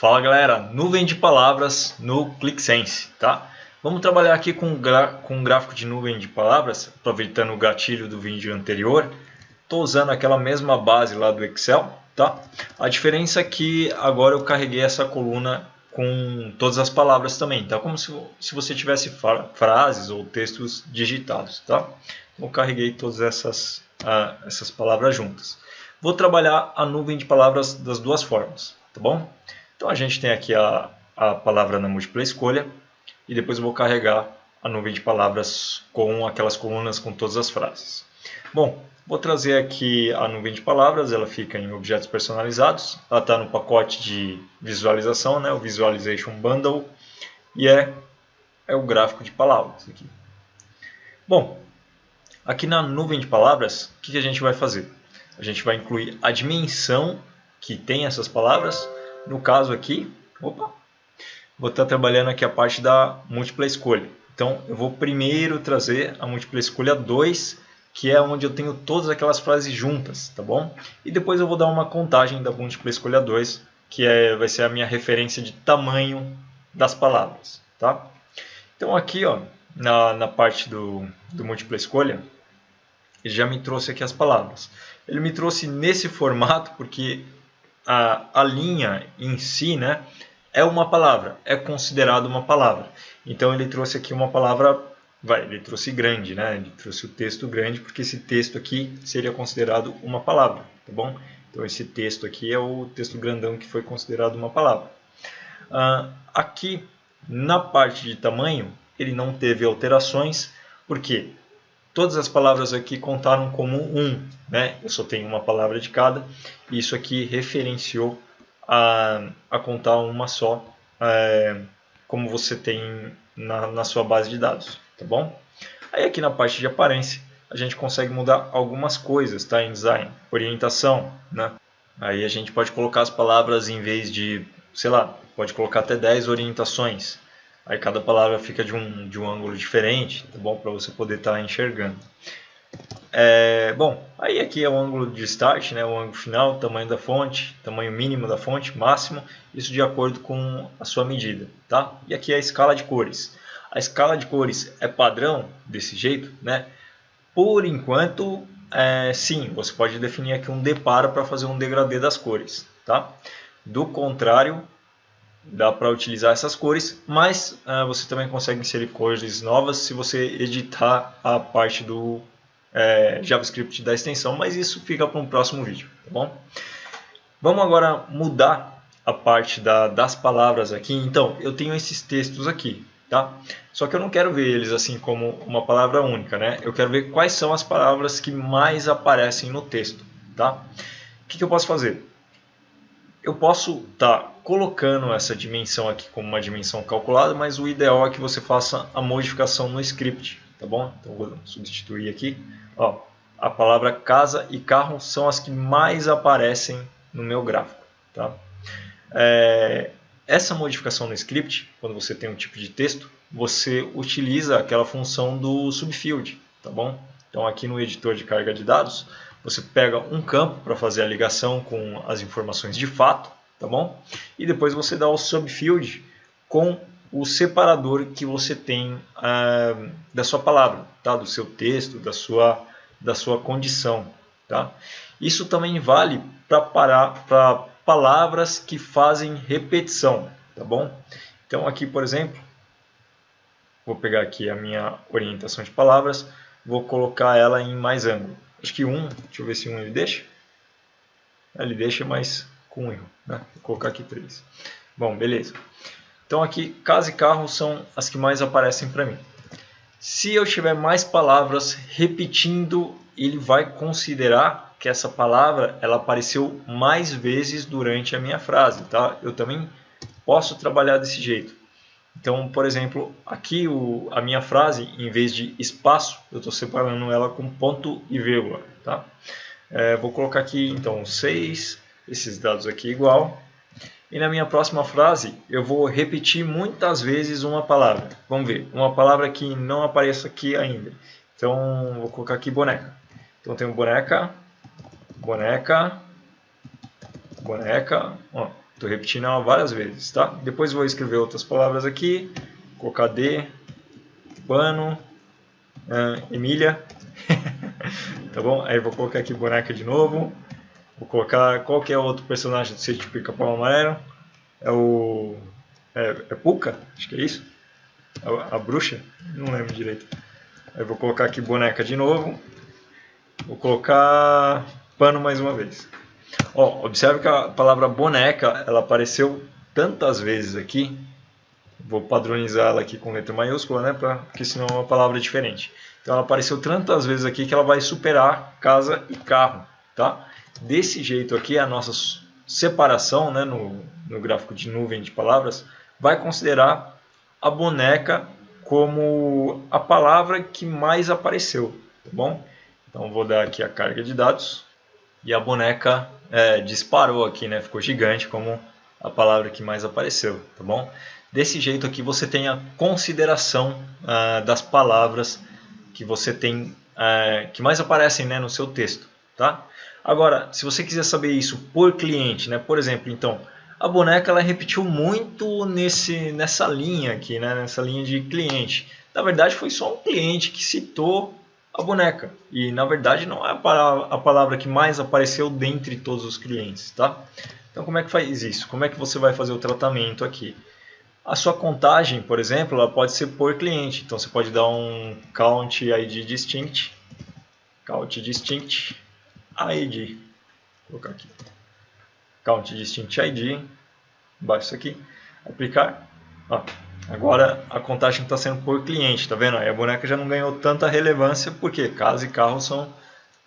Fala galera, nuvem de palavras no ClickSense, tá? Vamos trabalhar aqui com um gráfico de nuvem de palavras, aproveitando o gatilho do vídeo anterior. Estou usando aquela mesma base lá do Excel, tá? A diferença é que agora eu carreguei essa coluna com todas as palavras também, tá? Como se você tivesse frases ou textos digitados, tá? Então eu carreguei todas essas palavras juntas. Vou trabalhar a nuvem de palavras das duas formas, tá bom? Então a gente tem aqui a palavra na múltipla escolha e depois eu vou carregar a nuvem de palavras com aquelas colunas com todas as frases. Bom, vou trazer aqui a nuvem de palavras, ela fica em objetos personalizados, ela está no pacote de visualização, né, o Visualization Bundle, e é o gráfico de palavras aqui. Bom, aqui na nuvem de palavras, o que a gente vai fazer? A gente vai incluir a dimensão que tem essas palavras. No caso aqui, vou estar trabalhando aqui a parte da múltipla escolha. Então, eu vou primeiro trazer a múltipla escolha 2, que é onde eu tenho todas aquelas frases juntas, tá bom? E depois eu vou dar uma contagem da múltipla escolha 2, que vai ser a minha referência de tamanho das palavras, tá? Então, aqui, ó, na parte do múltipla escolha, ele já me trouxe aqui as palavras. Ele me trouxe nesse formato porque a linha em si, né, é uma palavra, é considerado uma palavra. Então ele trouxe aqui uma palavra, ele trouxe grande, né? Ele trouxe o texto grande porque esse texto aqui seria considerado uma palavra, tá bom? Então esse texto aqui é o texto grandão que foi considerado uma palavra. Aqui na parte de tamanho ele não teve alterações, porque todas as palavras aqui contaram como um, né? Eu só tenho uma palavra de cada, e isso aqui referenciou a contar uma só, como você tem na sua base de dados, tá bom? Aí aqui na parte de aparência, a gente consegue mudar algumas coisas, tá? Em design, orientação, né? Aí a gente pode colocar as palavras em vez de, sei lá, pode colocar até 10 orientações. Aí cada palavra fica de um ângulo diferente, tá bom? Para você poder estar enxergando. Bom, aí aqui é o ângulo de start, né? O ângulo final, tamanho da fonte, tamanho mínimo da fonte, máximo, isso de acordo com a sua medida, tá? E aqui é a escala de cores. A escala de cores é padrão desse jeito, né? Por enquanto, sim, você pode definir aqui um deparo para fazer um degradê das cores, tá? Do contrário, dá para utilizar essas cores, mas você também consegue inserir cores novas se você editar a parte do JavaScript da extensão, mas isso fica para um próximo vídeo, tá bom? Vamos agora mudar a parte das palavras aqui. Então, eu tenho esses textos aqui, tá? Só que eu não quero ver eles assim como uma palavra única, né? Eu quero ver quais são as palavras que mais aparecem no texto, tá? O que eu posso fazer? Eu posso estar colocando essa dimensão aqui como uma dimensão calculada, mas o ideal é que você faça a modificação no script, tá bom? Então vou substituir aqui. Ó, a palavra casa e carro são as que mais aparecem no meu gráfico, tá? Essa modificação no script, quando você tem um tipo de texto, você utiliza aquela função do subfield, tá bom? Então aqui no editor de carga de dados, você pega um campo para fazer a ligação com as informações de fato, tá bom? E depois você dá o subfield com o separador que você tem da sua palavra, tá? Do seu texto, da sua condição, tá? Isso também vale para palavras que fazem repetição, tá bom? Então aqui, por exemplo, vou pegar aqui a minha orientação de palavras, vou colocar ela em mais ângulo. Acho que 1, deixa eu ver se 1 ele deixa. Ele deixa, mas com erro, né? Vou colocar aqui 3. Bom, beleza. Então aqui, casa e carro são as que mais aparecem para mim. Se eu tiver mais palavras repetindo, ele vai considerar que essa palavra ela apareceu mais vezes durante a minha frase, tá? Eu também posso trabalhar desse jeito. Então, por exemplo, aqui a minha frase, em vez de espaço, eu estou separando ela com ponto e vírgula, tá? Vou colocar aqui, então, 6, esses dados aqui igual. E na minha próxima frase, eu vou repetir muitas vezes uma palavra. Vamos ver, uma palavra que não aparece aqui ainda. Então, vou colocar aqui boneca. Então, eu tenho boneca, boneca, boneca. Ó, Estou repetindo ela várias vezes, tá? Depois vou escrever outras palavras aqui. Colocar de, pano, Emília. Tá bom? Aí vou colocar aqui boneca de novo. Vou colocar qualquer outro personagem do Sítio Pica-Pau Amarelo. É o... É Puca? Acho que é isso. A bruxa? Não lembro direito. Aí vou colocar aqui boneca de novo. Vou colocar pano mais uma vez. Ó, observe que a palavra boneca, ela apareceu tantas vezes aqui. Vou padronizar ela aqui com letra maiúscula, né? Porque senão é uma palavra diferente. Então ela apareceu tantas vezes aqui que ela vai superar casa e carro, tá? Desse jeito aqui, a nossa separação, né, no gráfico de nuvem de palavras, vai considerar a boneca como a palavra que mais apareceu, tá bom? Então vou dar aqui a carga de dados e a boneca disparou aqui, né? Ficou gigante como a palavra que mais apareceu, tá bom? Desse jeito aqui você tem a consideração das palavras que você tem, que mais aparecem, né, no seu texto, tá? Agora, se você quiser saber isso por cliente, né, por exemplo, então, a boneca ela repetiu muito nessa linha aqui, né, nessa linha de cliente. Na verdade, foi só um cliente que citou a boneca. E, na verdade, não é a palavra que mais apareceu dentre todos os clientes, tá? Então, como é que faz isso? Como é que você vai fazer o tratamento aqui? A sua contagem, por exemplo, ela pode ser por cliente. Então, você pode dar um count ID distinct. Count distinct ID. Vou colocar aqui. Count distinct ID. Embaixo isso aqui. Aplicar. Ó, agora a contagem está sendo por cliente, tá vendo? Aí a boneca já não ganhou tanta relevância, porque casa e carro são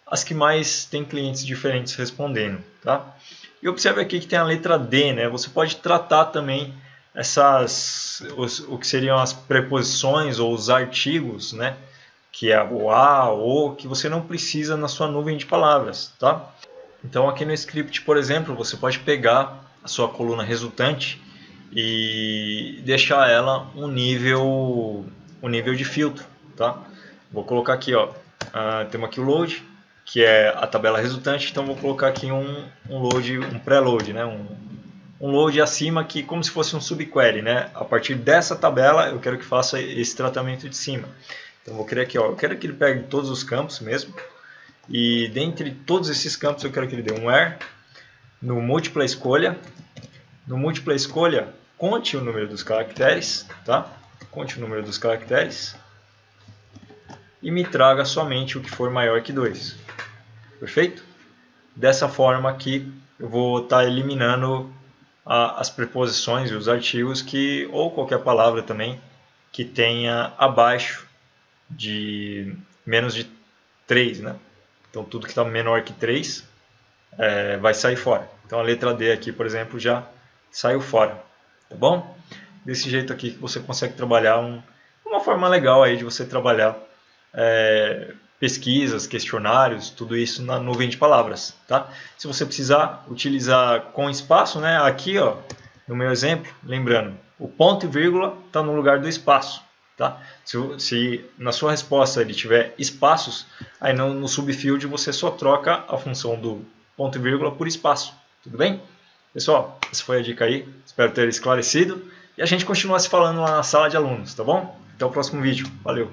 as que mais tem clientes diferentes respondendo, tá? E observe aqui que tem a letra D, né? Você pode tratar também o que seriam as preposições ou os artigos, né? Que é o a, o, que você não precisa na sua nuvem de palavras, tá? Então aqui no script, por exemplo, você pode pegar a sua coluna resultante e deixar ela um nível de filtro, tá? Vou colocar aqui, ó, temos aqui o load, que é a tabela resultante, então vou colocar aqui um load, um pré-load, né? Um load acima que como se fosse um subquery, né? A partir dessa tabela eu quero que faça esse tratamento de cima. Então vou criar aqui, ó, eu quero que ele pegue todos os campos mesmo. E dentre todos esses campos eu quero que ele dê um where no múltipla escolha. No múltipla escolha, conte o número dos caracteres, tá? Conte o número dos caracteres e me traga somente o que for maior que 2. Perfeito? Dessa forma aqui eu vou estar eliminando as preposições e os artigos que, ou qualquer palavra também, que tenha abaixo de menos de 3, né? Então tudo que está menor que 3 vai sair fora. Então a letra D aqui, por exemplo, já saiu fora, tá bom? Desse jeito aqui que você consegue trabalhar uma forma legal aí de você trabalhar pesquisas, questionários, tudo isso na nuvem de palavras, tá? Se você precisar utilizar com espaço, né? Aqui, ó, no meu exemplo, lembrando, o ponto e vírgula está no lugar do espaço, tá? Se na sua resposta ele tiver espaços, aí no subfield você só troca a função do ponto e vírgula por espaço, tudo bem? Pessoal, essa foi a dica aí, espero ter esclarecido e a gente continua se falando lá na sala de alunos, tá bom? Até o próximo vídeo, valeu!